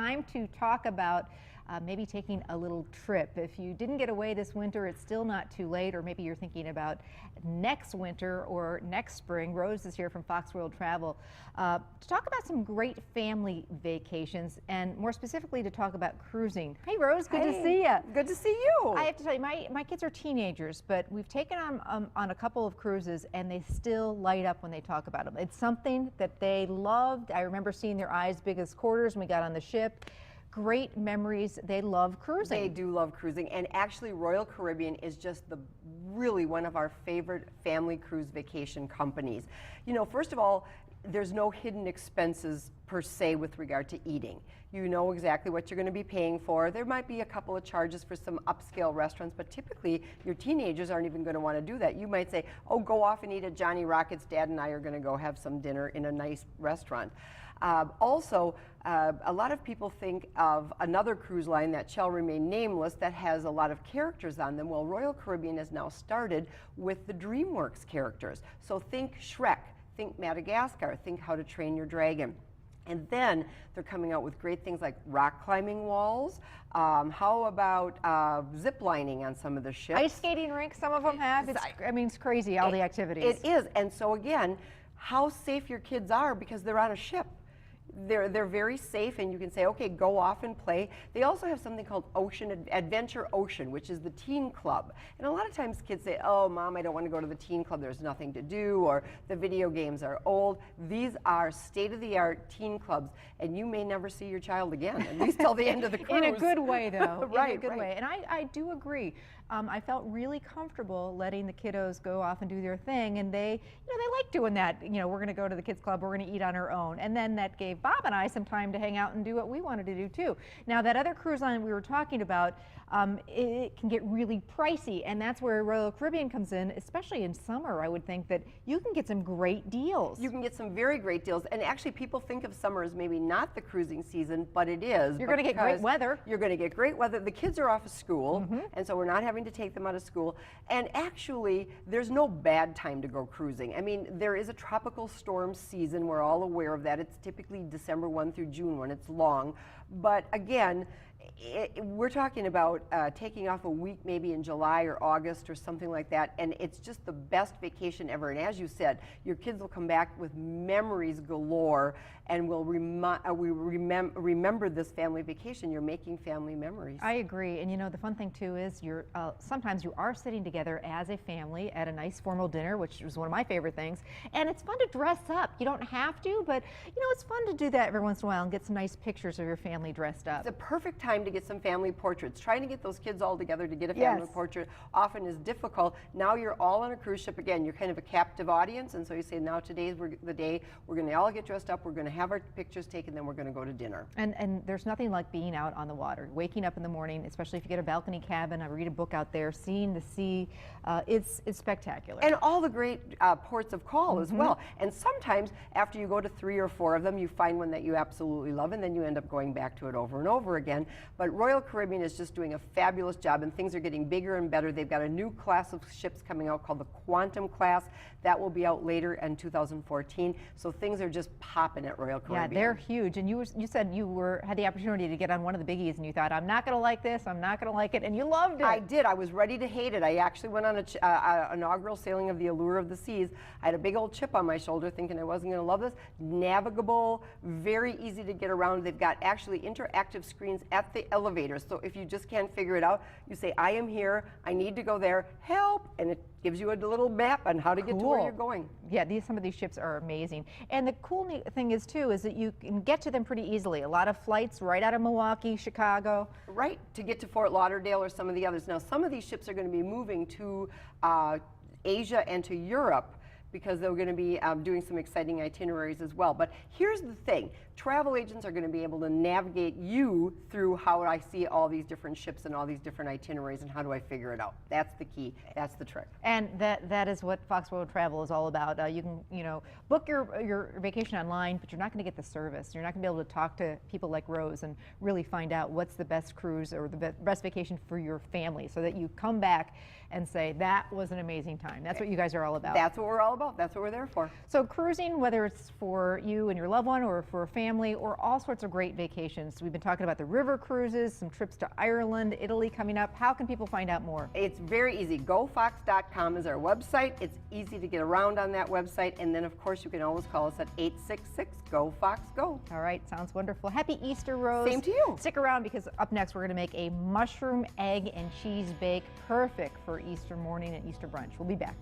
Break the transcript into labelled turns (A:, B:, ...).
A: time to talk about maybe taking a little trip. If you didn't get away this winter, it's still not too late, or maybe you're thinking about next winter or next spring. Rose is here from Fox World Travel to talk about some great family vacations, and more specifically to talk about cruising. Hey Rose, good to see you.
B: Good to see you.
A: I have to tell you, my kids are teenagers, but we've taken on a couple of cruises, and they still light up when they talk about them. It's something that they loved. I remember seeing their eyes big as quarters when we got on the ship. Great memories. They love cruising.
B: They do love cruising, and actually Royal Caribbean is just really one of our favorite family cruise vacation companies. You know, first of all, there's no hidden expenses per se with regard to eating. You know exactly what you're going to be paying for. There might be a couple of charges for some upscale restaurants, but typically your teenagers aren't even going to want to do that. You might say, oh, go off and eat at Johnny Rockets. Dad and I are going to go have some dinner in a nice restaurant. Also, a lot of people think of another cruise line that shall remain nameless that has a lot of characters on them. Well, Royal Caribbean has now started with the DreamWorks characters. So think Shrek, think Madagascar, think How to Train Your Dragon. And then they're coming out with great things like rock climbing walls. How about zip lining on some of the ships?
A: Ice skating rinks, some of them have. I mean, it's crazy, all the activities.
B: It is. And so again, how safe your kids are because they're on a ship. They're very safe, and you can say, okay, go off and play. They also have something called Adventure Ocean, which is the teen club. And a lot of times kids say, oh, Mom, I don't want to go to the teen club. There's nothing to do, or the video games are old. These are state-of-the-art teen clubs, and you may never see your child again, at least till the end of the cruise.
A: In a good way, though.
B: Right,
A: in a good way. And I do agree. I felt really comfortable letting the kiddos go off and do their thing, and they like doing that. You know, we're going to go to the kids club, we're going to eat on our own, and then that gave Bob and I some time to hang out and do what we wanted to do too. Now, that other cruise line we were talking about, it can get really pricey, and that's where Royal Caribbean comes in, especially in summer. I would think that you can get some great deals.
B: You can get some very great deals, and actually people think of summer as maybe not the cruising season, but it is.
A: You're going to get great weather.
B: You're going to get great weather. The kids are off of school, and so we're not having to take them out of school. And actually, there's no bad time to go cruising. I mean, there is a tropical storm season. We're all aware of that. It's typically December 1 through June when it's long. But again, we're talking about taking off a week maybe in July or August or something like that, and it's just the best vacation ever. And as you said, your kids will come back with memories galore, and will remember this family vacation. You're making family memories.
A: I agree. And you know, the fun thing too is you're sometimes you are sitting together as a family at a nice formal dinner, which was one of my favorite things, and it's fun to dress up. You don't have to, but you know, it's fun to do that every once in a while and get some nice pictures of your family dressed up.
B: It's a perfect time to get some family portraits. Trying to get those kids all together to get a family portrait often is difficult. Now you're all on a cruise ship. Again, you're kind of a captive audience, and so you say, now today's the day we're going to all get dressed up, we're going to have our pictures taken, then we're going to go to dinner.
A: And there's nothing like being out on the water, waking up in the morning, especially if you get a balcony cabin, I read a book out there, seeing the sea. It's spectacular.
B: And all the great ports of call as well. And sometimes after you go to 3 or 4 of them, you find one that you absolutely love, and then you end up going back to it over and over again. But Royal Caribbean is just doing a fabulous job, and things are getting bigger and better. They've got a new class of ships coming out called the Quantum class. That will be out later in 2014. So things are just popping at Royal Caribbean.
A: Yeah, they're huge. And you said you had the opportunity to get on one of the biggies, and you thought, I'm not going to like this, I'm not going to like it, and you loved it.
B: I did. I was ready to hate it. I actually went on an inaugural sailing of the Allure of the Seas. I had a big old chip on my shoulder thinking I wasn't going to love this. Navigable, very easy to get around. They've got actually interactive screens at the elevators. So if you just can't figure it out, you say, I am here, I need to go there, help, and it gives you a little map on how to get to where you're going.
A: Yeah, some of these ships are amazing. And the cool thing is too is that you can get to them pretty easily. A lot of flights right out of Milwaukee, Chicago.
B: Right, to get to Fort Lauderdale or some of the others. Now, some of these ships are going to be moving to Asia and to Europe, because they're going to be doing some exciting itineraries as well. But here's the thing. Travel agents are going to be able to navigate you through how I see all these different ships and all these different itineraries, and how do I figure it out. That's the key. That's the trick.
A: And that is what Fox World Travel is all about. You can book your vacation online, but you're not going to get the service. You're not going to be able to talk to people like Rose and really find out what's the best cruise or the best vacation for your family, so that you come back and say, that was an amazing time. That's what you guys are all about.
B: That's what we're all about. That's what we're there for.
A: So cruising, whether it's for you and your loved one or for a family, family, or all sorts of great vacations. We've been talking about the river cruises, some trips to Ireland, Italy coming up. How can people find out more?
B: It's very easy. GoFox.com is our website. It's easy to get around on that website. And then, of course, you can always call us at 866-GO-FOX-GO.
A: All right, sounds wonderful. Happy Easter, Rose.
B: Same to you.
A: Stick around because up next we're going to make a mushroom, egg, and cheese bake, perfect for Easter morning and Easter brunch. We'll be back.